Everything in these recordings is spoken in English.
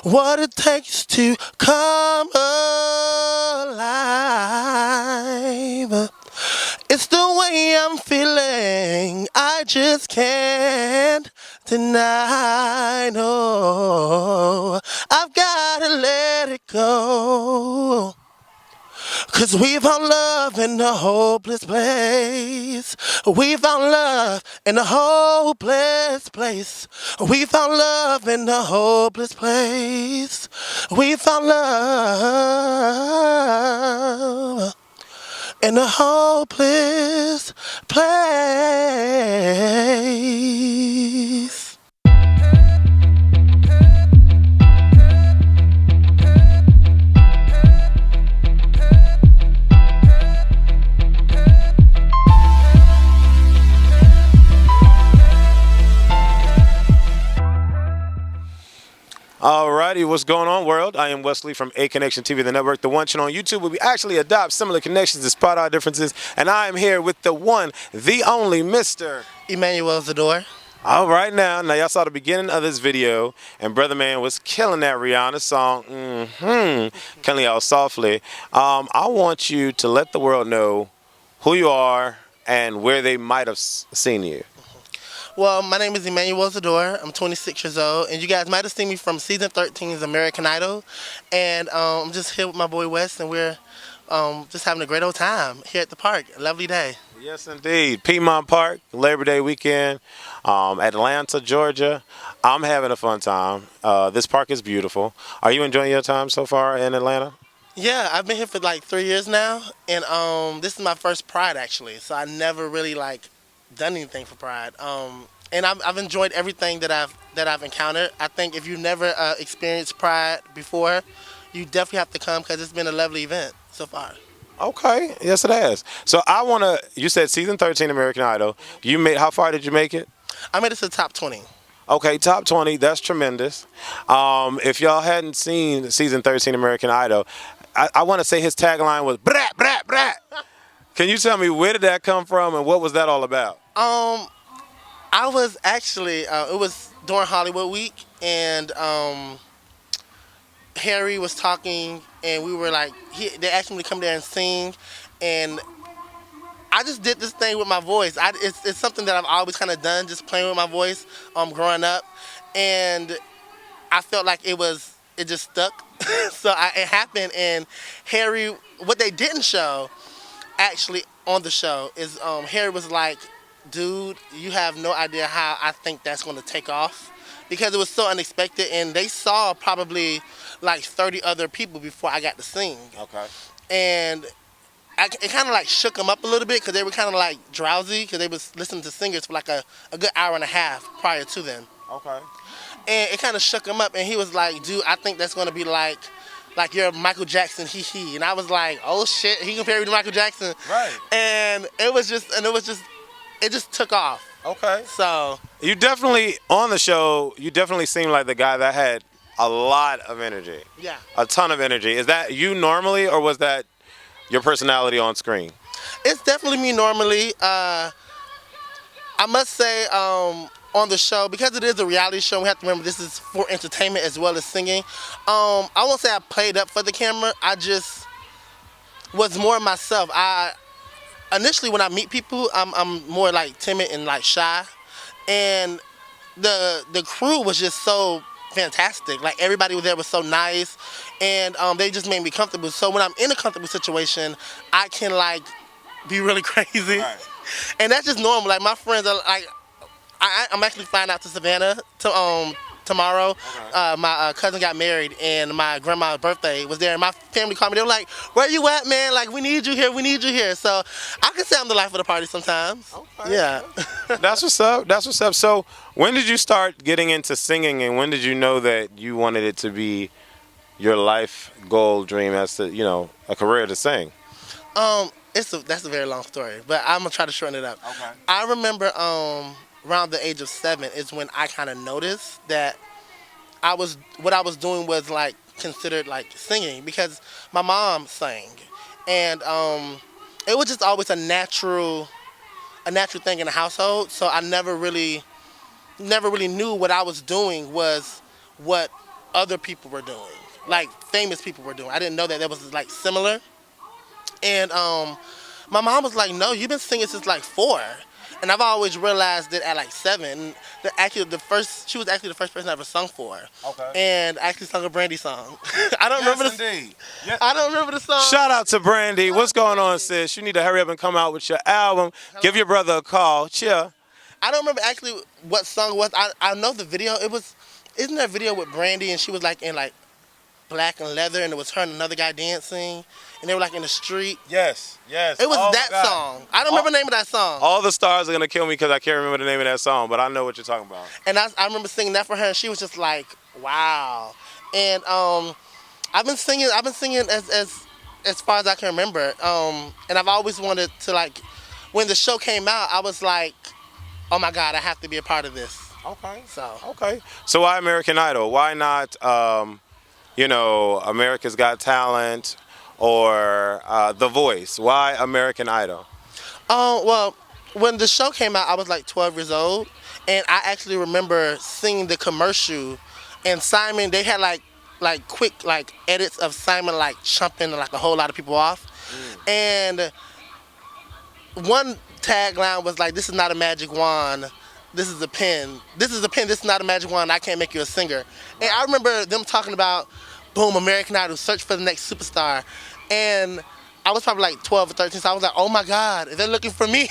what it takes to come alive. It's the way I'm feeling, I just can't deny. No, I've gotta let it go. 'Cause we found love in a hopeless place. We found love in a hopeless place. We found love in a hopeless place. We found love in a hopeless place. Alrighty, what's going on, world? I am Wesley from A Connection TV, the network, the one channel on YouTube where we actually adopt similar connections to spot our differences. And I am here with the one, the only Mr. Emmanuel Zidor. All right, now y'all saw the beginning of this video, and Brother Man was killing that Rihanna song, killing y'all softly. I want you to let the world know who you are and where they might have seen you. Well, my name is Emmanuel Zidor. I'm 26 years old, and you guys might have seen me from season 13's American Idol. And I'm just here with my boy Wes, and we're just having a great old time here at the park. A lovely day. Yes, indeed. Piedmont Park, Labor Day weekend, Atlanta, Georgia. I'm having a fun time. This park is beautiful. Are you enjoying your time so far in Atlanta? Yeah, I've been here for like 3 years now, and this is my first Pride actually. So I never really done anything for Pride. And I've enjoyed everything that I've encountered. I think if you've never experienced Pride before, you definitely have to come because it's been a lovely event so far. Okay, yes it has. So you said season 13 American Idol. How far did you make it? I made it to the top 20. Okay, top 20, that's tremendous. If y'all hadn't seen season 13 American Idol, I want to say his tagline was brat, brat, brat. Can you tell me where did that come from and what was that all about? I was actually, it was during Hollywood Week, and Harry was talking, and we were they asked me to come there and sing, and I just did this thing with my voice. It's something that I've always kind of done, just playing with my voice growing up, and I felt like it just stuck. So it happened, and Harry, what they didn't show actually on the show is Harry was like, dude, you have no idea how I think that's going to take off, because it was so unexpected, and they saw probably like 30 other people before I got to sing. Okay. And it kind of shook them up a little bit, because they were kind of drowsy, because they was listening to singers for a good hour and a half prior to them. Okay. And it kind of shook him up, and he was like, dude, I think that's going to be like you're Michael Jackson, he. And I was like, oh shit, he compared me to Michael Jackson. Right. And it just took off. Okay. So You definitely, on the show, you definitely seem like the guy that had a lot of energy. yeah. A ton of energy. Is that you normally, or was that your personality on screen? It's definitely me normally. I must say, on the show, because it is a reality show, we have to remember this is for entertainment as well as singing. I won't say I played up for the camera. I just was more myself. Initially, when I meet people, I'm more timid and shy, and the crew was just so fantastic. Everybody was there was so nice, and they just made me comfortable. So when I'm in a comfortable situation, I can be really crazy, Right. and that's just normal. My friends are I'm actually flying out to Savannah tomorrow. Okay. My cousin got married, and my grandma's birthday was there, and my family called me. They were like, where you at, man? We need you here. We need you here. So I can say I'm the life of the party sometimes. Okay. Yeah. That's what's up. That's what's up. So when did you start getting into singing, and when did you know that you wanted it to be your life goal, dream, as to, a career to sing? That's a very long story, but I'm gonna try to shorten it up. Okay. I remember around the age of 7 is when I kind of noticed that what I was doing was considered singing, because my mom sang, and it was just always a natural thing in the household. So I never really knew what I was doing was what other people were doing, like famous people were doing. I didn't know that that was like similar. And my mom was like, "No, you've been singing since like 4." And I've always realized that at like 7, she was actually the first person I ever sung for. Okay. And I actually sung a Brandy song. I don't Yes, remember the. indeed. Yes. I don't remember the song. Shout out to Brandy. What's going on, sis? You need to hurry up and come out with your album. Give your brother a call. Chill. I don't remember actually what song it was. I know the video. It was. Isn't there a video with Brandy and she was like in like black and leather and it was her and another guy dancing and they were like in the street. Yes, yes. It was Oh, that my God. song. I don't remember the name of that song. All the stars are going to kill me because I can't remember the name of that song, but I know what you're talking about. And I remember singing that for her and she was just like, wow. And I've been singing as far as I can remember. And I've always wanted to like, when the show came out, I was like, oh my God, I have to be a part of this. Okay. So. Okay. So why American Idol? Why not, America's Got Talent or The Voice? Why American Idol? Well, when the show came out, I was like 12 years old, and I actually remember seeing the commercial, and Simon, they had like quick like edits of Simon like chumping like a whole lot of people off, and one tagline was like, "This is not a magic wand. This is a pen. This is a pen. This is not a magic wand. I can't make you a singer." And I remember them talking about, boom, American Idol, search for the next superstar. And I was probably like 12 or 13, so I was like, oh my God, they're looking for me.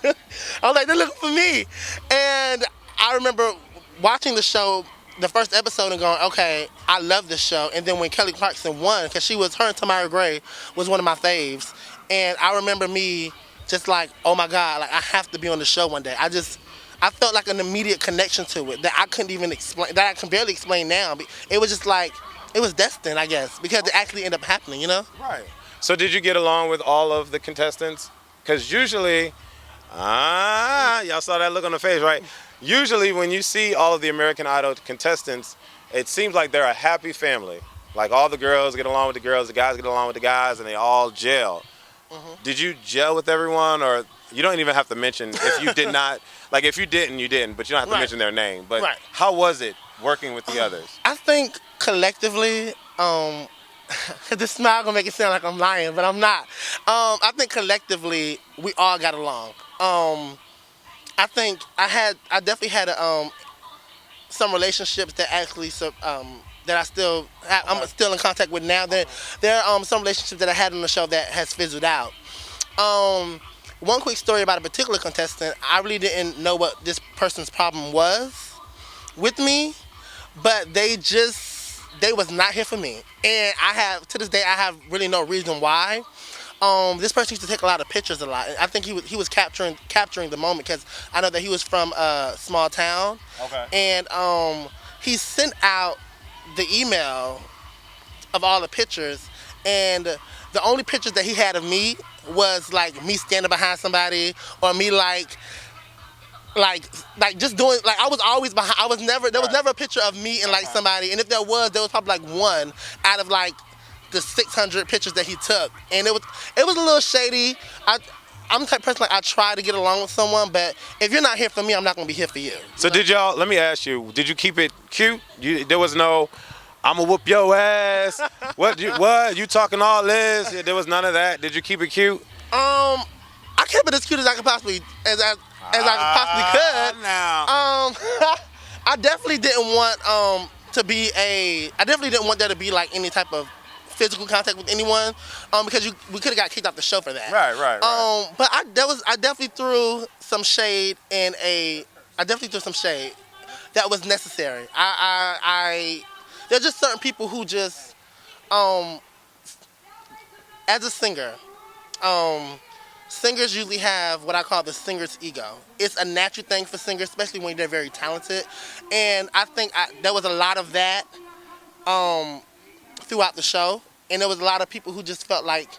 I was like, they're looking for me. And I remember watching the show, the first episode, and going, okay, I love this show. And then when Kelly Clarkson won, because her and Tamara Gray was one of my faves. And I remember me just like, oh my God, like I have to be on the show one day. I felt like an immediate connection to it that I couldn't even explain, that I can barely explain now. It was just like, it was destined, I guess, because it actually ended up happening, you know? Right. So did you get along with all of the contestants? Because usually, y'all saw that look on the face, right? Usually when you see all of the American Idol contestants, it seems like they're a happy family. Like all the girls get along with the girls, the guys get along with the guys, and they all gel. Mm-hmm. Did you gel with everyone, or you don't even have to mention if you did not? Like if you didn't, you didn't, but you don't have to mention their name. But how was it working with the others? I think collectively, this smile gonna make it sound like I'm lying, but I'm not. I think collectively we all got along. I think I definitely had some relationships that actually that I'm still in contact with now. There are some relationships that I had on the show that has fizzled out. One quick story about a particular contestant. I really didn't know what this person's problem was with me, but they was not here for me. And to this day, I have really no reason why. This person used to take a lot of pictures a lot. I think he was capturing the moment because I know that he was from a small town. Okay. And he sent out the email of all the pictures, and the only pictures that he had of me was like me standing behind somebody, or me like just doing, like I was always behind. There was never a picture of me and like somebody, and if there was probably like one out of like the 600 pictures that he took, and it was a little shady. I'm the type of person, like I try to get along with someone, but if you're not here for me, I'm not gonna be here for you. So let me ask you, did you keep it cute? There was no, I'ma whoop your ass. What you talking all this? There was none of that. Did you keep it cute? I kept it as cute as I could possibly could. Now. I definitely didn't want I definitely didn't want there to be like any type of physical contact with anyone, because we could have got kicked off the show for that. Right. But I definitely threw some shade that was necessary. There's just certain people who just, as a singer, singers usually have what I call the singer's ego. It's a natural thing for singers, especially when they're very talented. And I think there was a lot of that throughout the show. And there was a lot of people who just felt like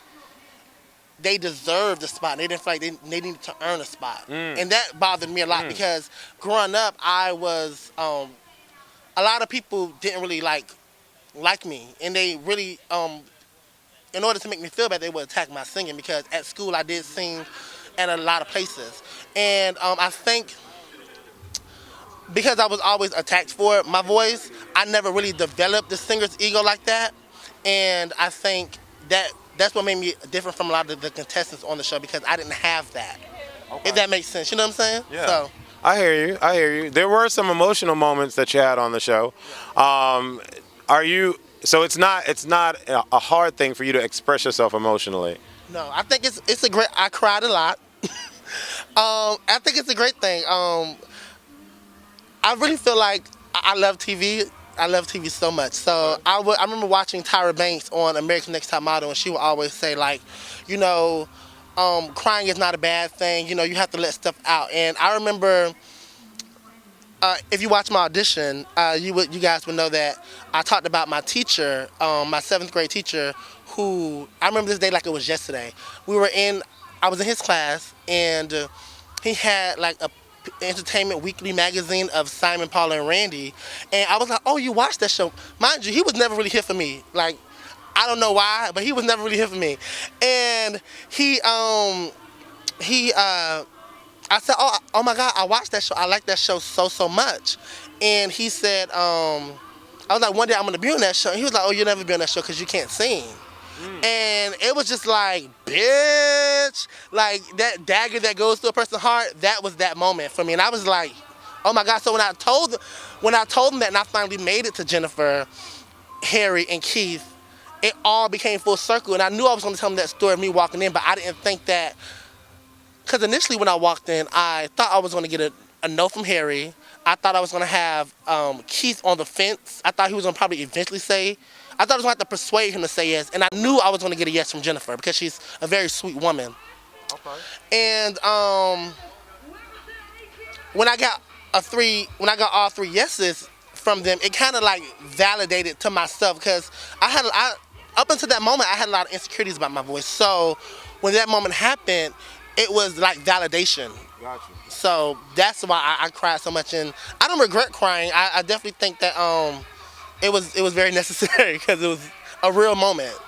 they deserved a spot. They didn't feel like they needed to earn a spot. And that bothered me a lot because growing up, I was, a lot of people didn't really like me. And they really, in order to make me feel bad, they would attack my singing, because at school I did sing at a lot of places. And I think because I was always attacked for my voice, I never really developed the singer's ego like that. And I think that's what made me different from a lot of the contestants on the show because I didn't have that. If that makes sense, you know what I'm saying? Yeah. So I hear you. I hear you. There were some emotional moments that you had on the show. Are you? So it's not a hard thing for you to express yourself emotionally. no, I think it's a great. I cried a lot. I think it's a great thing. I really feel like I love TV. I love TV so much. So I remember watching Tyra Banks on American Next Top Model, and she would always say like, you know, crying is not a bad thing. You know, you have to let stuff out. And I remember, if you watch my audition, you guys would know that I talked about my teacher, my 7th grade teacher, who I remember this day like it was yesterday. I was in his class, and he had like a Entertainment Weekly magazine of Simon, Paula, and Randy, and I was like, "Oh, you watched that show?" Mind you, he was never really here for me. Like, I don't know why, but he was never really here for me. And I said, "Oh my God, I watched that show. I like that show so much." And he said, I was like, "One day I'm gonna be on that show." And he was like, "Oh, you'll never be on that show because you can't sing." And it was just like, bitch, like that dagger that goes through a person's heart. That was that moment for me, and I was like, "Oh my God!" So when I told them that, and I finally made it to Jennifer, Harry, and Keith, it all became full circle, and I knew I was going to tell them that story of me walking in, but I didn't think that, because initially when I walked in, I thought I was going to get a no from Harry. I thought I was going to have Keith on the fence. I thought he was going to probably eventually say. I thought I was going to have to persuade him to say yes, and I knew I was going to get a yes from Jennifer because she's a very sweet woman. Okay. And when I got all 3 yeses from them, it kind of like validated to myself because up until that moment I had a lot of insecurities about my voice. So when that moment happened, it was like validation. Gotcha. So that's why I cried so much, and I don't regret crying. I definitely think that it was very necessary because it was a real moment.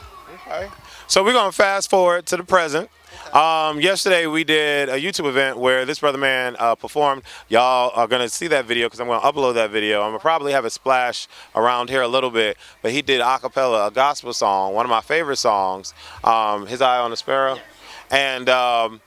Okay. So we're gonna fast forward to the present. Yesterday we did a YouTube event where this brother man performed. Y'all are gonna see that video because I'm gonna upload that video. I'm gonna probably have a splash around here a little bit, but he did a cappella, a gospel song, one of my favorite songs, "His Eye on the Sparrow," and I've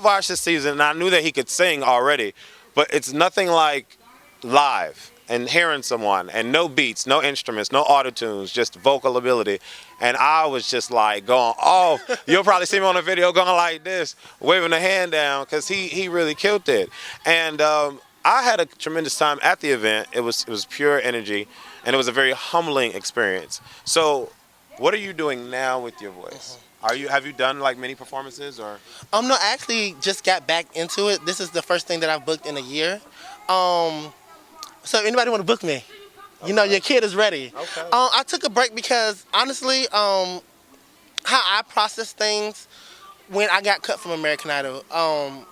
watched this season and I knew that he could sing already, but it's nothing like live and hearing someone and no beats, no instruments, no auto-tunes, just vocal ability. And I was just like going off. You'll probably see me on the video going like this, waving the hand down because he really killed it. And I had a tremendous time at the event. It was pure energy and it was a very humbling experience. So what are you doing now with your voice? Have you done like many performances or? No, I actually just got back into it. This is the first thing that I've booked in a year. So if anybody want to book me, you know, your kid is ready. Okay. I took a break because honestly, how I process things when I got cut from American Idol, a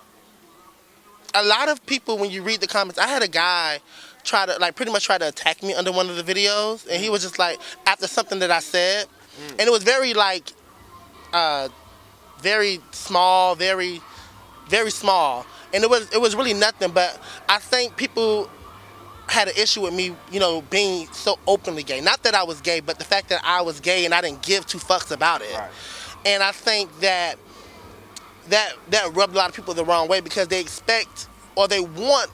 lot of people, when you read the comments, I had a guy pretty much try to attack me under one of the videos, and he was just like, after something that I said, and it was very like, very small, very small, and it was really nothing. But I think people had an issue with me, you know, being so openly gay. Not that I was gay, but the fact that I was gay and I didn't give 2 fucks about it. Right. And I think that rubbed a lot of people the wrong way because they expect or they want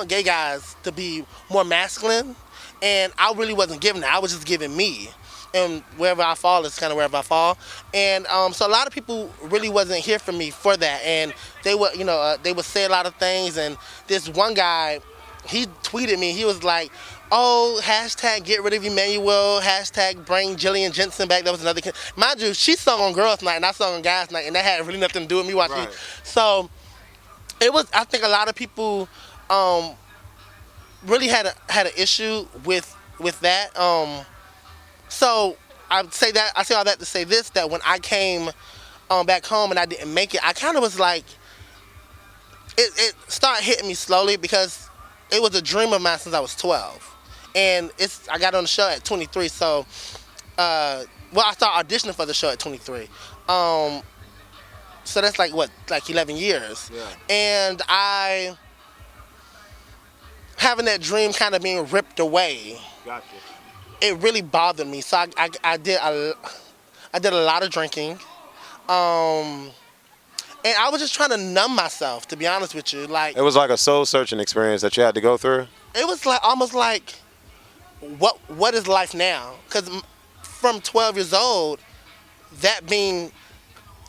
gay guys to be more masculine, and I really wasn't giving that. I was just giving me. And wherever I fall is kind of wherever I fall. And so a lot of people really wasn't here for me for that. And they would, they would say a lot of things. And this one guy, he tweeted me. He was like, "Oh, hashtag get rid of Emmanuel, hashtag bring Jillian Jensen back." That was another kid. Mind you, she sung on Girls Night and I sung on Guys Night, and that had really nothing to do with me watching. Right. So it was. I think a lot of people really had an issue with that. So I say all that to say this: that when I came back home and I didn't make it, I kind of was like, it started hitting me slowly because it was a dream of mine since I was 12, and I got on the show at 23. So, I started auditioning for the show at 23. So that's like 11 years. Yeah. And I having that dream kind of being ripped away, Gotcha. it really bothered me. So I did a lot of drinking. Um, and I was just trying to numb myself, to be honest with you. Like, It was like a soul searching experience that you had to go through. it was like almost like, what is life now? Because from 12 years old, that being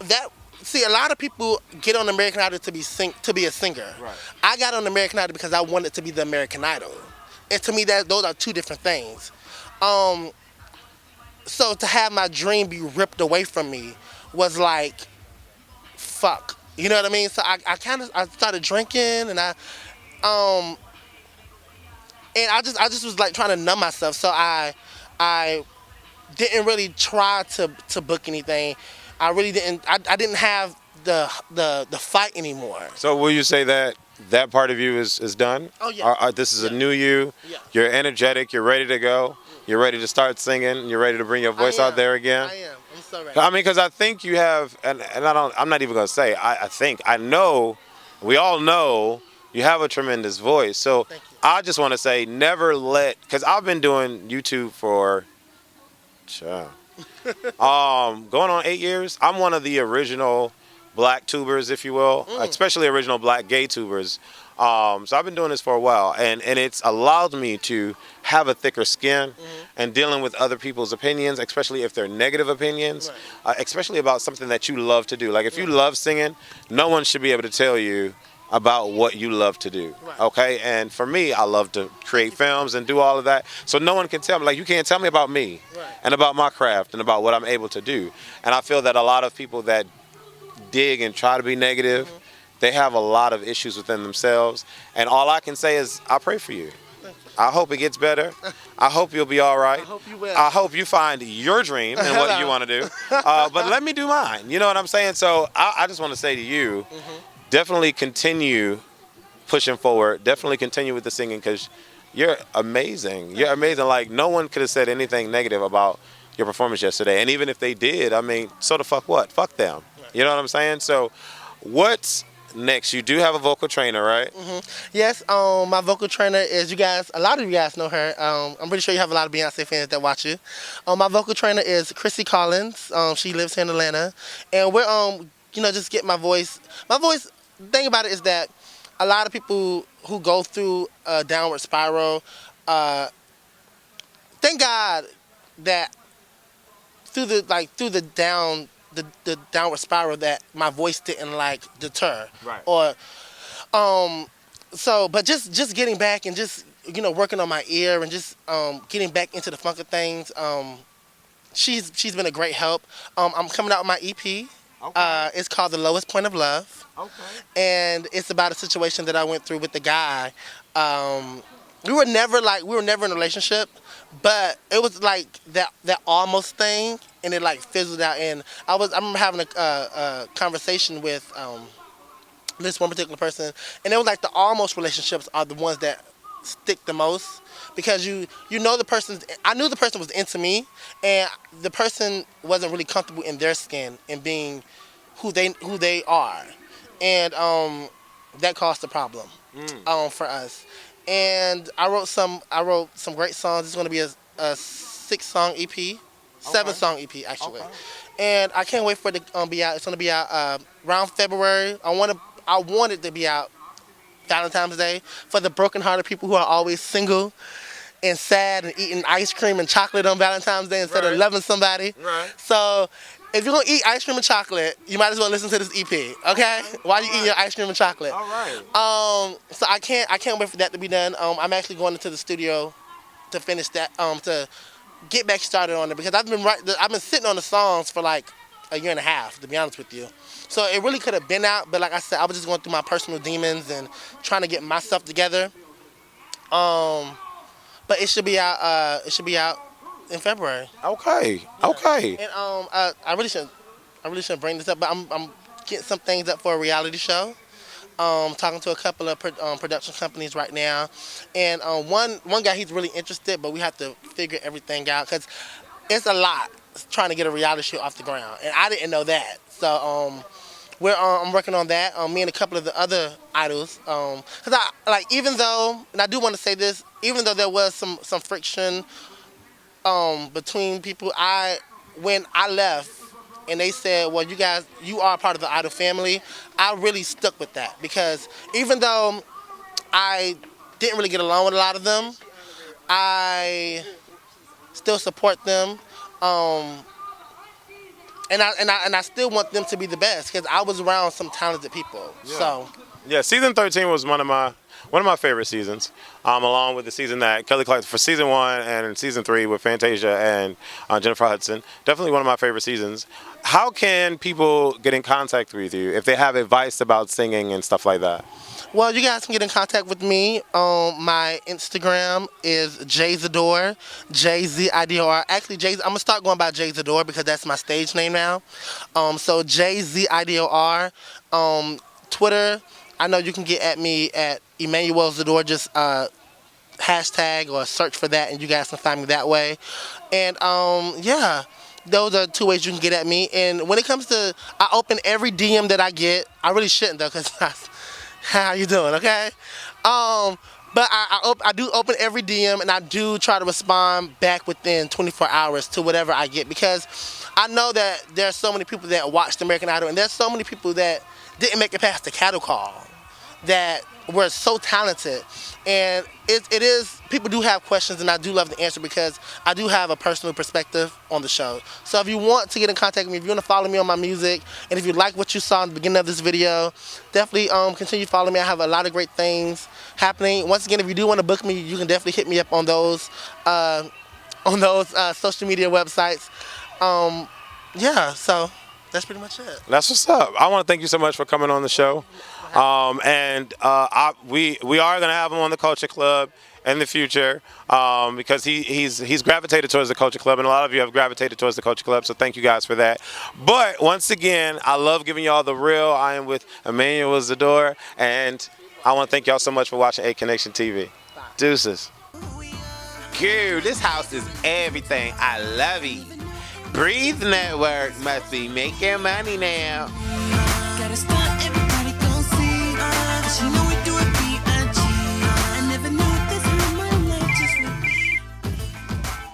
that. See, a lot of people get on American Idol to be a singer. Right. I got on American Idol because I wanted to be the American Idol, and to me, that those are two different things. Um, so to have my dream be ripped away from me was like, fuck. You know what I mean? So I started drinking, and um I just was like trying to numb myself. So I didn't really try to book anything. I really didn't. I didn't have the fight anymore. So will you say that that part of you is done? Oh, yeah. This is a Yeah. new you. Yeah. You're energetic. You're ready to go. You're ready to start singing. You're ready to bring your voice out there again. I am. I'm so ready. I mean, because I think you have, and I don't. I'm not even gonna say. I know. We all know you have a tremendous voice. So Thank you. I just want to say, never let. Because I've been doing YouTube for, going on 8 years. I'm one of the original black tubers, if you will, especially original black gay tubers. So I've been doing this for a while, and it's allowed me to have a thicker skin and dealing with other people's opinions, especially if they're negative opinions, especially about something that you love to do. Like if you love singing, no one should be able to tell you about what you love to do. Right. Okay? And for me, I love to create films and do all of that. So no one can tell me, like you can't tell me about me Right. and about my craft and about what I'm able to do. And I feel that a lot of people that dig and try to be negative, they have a lot of issues within themselves. And all I can say is I pray for you. I hope it gets better. I hope you'll be all right. I hope you will. I hope you find your dream and what you want to do. But let me do mine. You know what I'm saying? So I just want to say to you, definitely continue pushing forward. Definitely continue with the singing because you're amazing. You're amazing. Like no one could have said anything negative about your performance yesterday. And even if they did, I mean, so the fuck what? Fuck them. You know what I'm saying? So what's next? You do have a vocal trainer, right? Yes, my vocal trainer is, you guys, a lot of you guys know her. I'm pretty sure you have a lot of Beyonce fans that watch you. My vocal trainer is Chrissy Collins. She lives here in Atlanta. And we're, just get my voice. My voice, the thing about it is that a lot of people who go through a downward spiral, thank God that through the downward spiral that my voice didn't like deter. Right. Or but just getting back and just working on my ear and just getting back into the funk of things. She's been a great help. I'm coming out with my EP. Okay. It's called The Lowest Point of Love. Okay. And it's about a situation that I went through with the guy. We were never in a relationship, but it was like that almost thing, and it like fizzled out. And I remember having a conversation with this one particular person, and it was like the almost relationships are the ones that stick the most, because I knew the person was into me, and the person wasn't really comfortable in their skin and being who they are, and that caused a problem for us. And I wrote some great songs. It's going to be a 6-song EP, 7-song EP actually, and I can't wait for it to be out. It's going to be out around February. I want it to be out Valentine's Day for the brokenhearted people who are always single and sad and eating ice cream and chocolate on Valentine's Day instead of loving somebody. Right. So if you're gonna eat ice cream and chocolate, you might as well listen to this EP, okay? While you eating your ice cream and chocolate. All right. So I can't wait for that to be done. I'm actually going into the studio to finish that, to get back started on it, because I've been sitting on the songs for like a year and a half, to be honest with you. So it really could have been out, but like I said, I was just going through my personal demons and trying to get myself together. But it should be out. It should be out in February. Okay. Okay. And I really shouldn't bring this up, but I'm getting some things up for a reality show. Talking to a couple of production companies right now, and one guy, he's really interested, but we have to figure everything out because it's a lot trying to get a reality show off the ground, and I didn't know that. So I'm working on that. Me and a couple of the other idols. Cause I like even though, and I do want to say this, even though there was some friction between people, when I left and they said, well, you guys, you are part of the idol family. I really stuck with that because even though I didn't really get along with a lot of them, I still support them. Um, and I still want them to be the best because I was around some talented people. Yeah. So Yeah, season 13 was one of my favorite seasons, along with the season that Kelly Clarkson for season 1 and season 3 with Fantasia and Jennifer Hudson. Definitely one of my favorite seasons. How can people get in contact with you if they have advice about singing and stuff like that? well, you guys can get in contact with me. My Instagram is Jzidor, Jzidor. Actually, I'm gonna start going by Jzidor because that's my stage name now. So Jzidor. Twitter. I know you can get at me at Emmanuel Zidor. Just hashtag or search for that, and you guys can find me that way. And yeah, those are two ways you can get at me. And when it comes to, I open every DM that I get. I really shouldn't though, because how you doing? Okay. But I do open every DM, and I do try to respond back within 24 hours to whatever I get because I know that there's so many people that watched American Idol, and there's so many people that didn't make it past the cattle call that were so talented. And it is, people do have questions, and I do love the answer because I do have a personal perspective on the show. So if you want to get in contact with me, if you want to follow me on my music, and if you like what you saw in the beginning of this video, definitely continue following me. I have a lot of great things happening. Once again, if you do want to book me, you can definitely hit me up on those social media websites. Yeah, so that's pretty much it. That's what's up. I want to thank you so much for coming on the show. We are gonna have him on the Culture Club in the future because he's gravitated towards the Culture Club, and a lot of you have gravitated towards the Culture Club. So thank you guys for that. But once again, I love giving y'all the real. I am with Emmanuel Zidor, and I want to thank y'all so much for watching A Connection TV. Deuces. Girl, this house is everything. I love it. Breathe Network must be making money now.